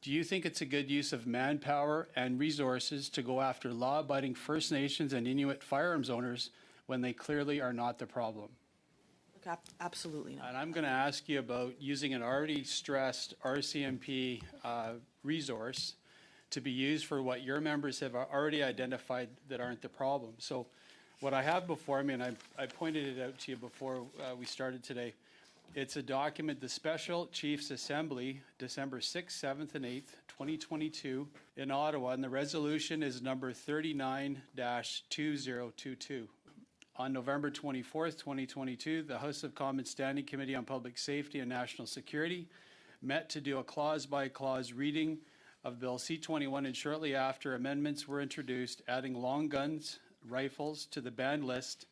Do you think it's a good use of manpower and resources to go after law-abiding First Nations and Inuit firearms owners when they clearly are not the problem? Absolutely not. And I'm going to ask you about using an already stressed RCMP resource to be used for what your members have already identified that aren't the problem. So what I have before me, and I pointed it out to you before we started today, it's a document, the Special Chiefs Assembly, December 6th, 7th, and 8th, 2022 in Ottawa, and the resolution is number 39-2022. On November 24th, 2022, the House of Commons Standing Committee on Public Safety and National Security met to do a clause-by-clause reading of Bill C-21, and shortly after, amendments were introduced adding long guns, rifles to the banned list,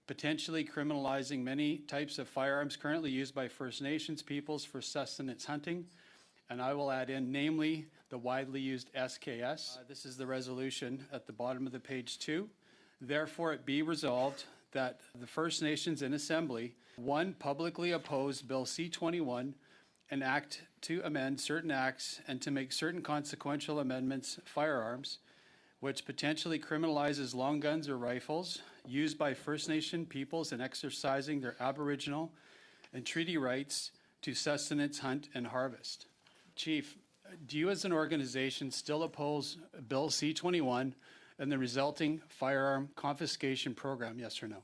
potentially criminalizing many types of firearms currently used by First Nations peoples for sustenance hunting, and I will add in, namely, the widely used SKS. This is the resolution at the bottom of the page 2. Therefore, it be resolved that the First Nations in Assembly, 1, publicly oppose Bill C-21, an act to amend certain acts and to make certain consequential amendments, firearms, which potentially criminalizes long guns or rifles used by First Nation peoples in exercising their Aboriginal and treaty rights to sustenance, hunt, and harvest. Chief, do you as an organization still oppose Bill C-21 and the resulting firearm confiscation program, yes or no?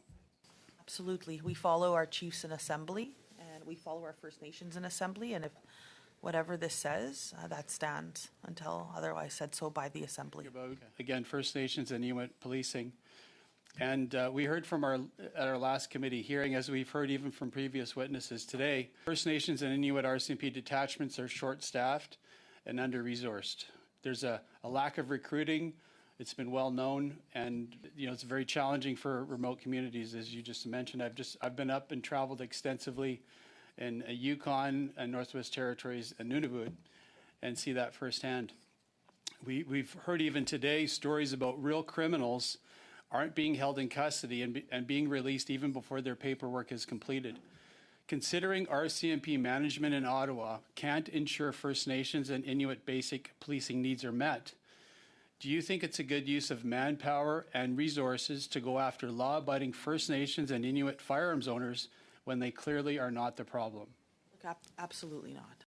Absolutely. We follow our chiefs in assembly and we follow our First Nations in assembly, and if whatever this says, that stands until otherwise said so by the assembly. About, again, First Nations and Inuit policing. And we heard from at our last committee hearing, as we've heard even from previous witnesses today, First Nations and Inuit RCMP detachments are short-staffed and under-resourced. There's a lack of recruiting. It's been well known, and it's very challenging for remote communities, as you just mentioned. I've been up and traveled extensively in Yukon and Northwest Territories and Nunavut, and see that firsthand. We've heard even today stories about real criminals aren't being held in custody and being released even before their paperwork is completed. Considering RCMP management in Ottawa can't ensure First Nations and Inuit basic policing needs are met, do you think it's a good use of manpower and resources to go after law-abiding First Nations and Inuit firearms owners when they clearly are not the problem? Absolutely not.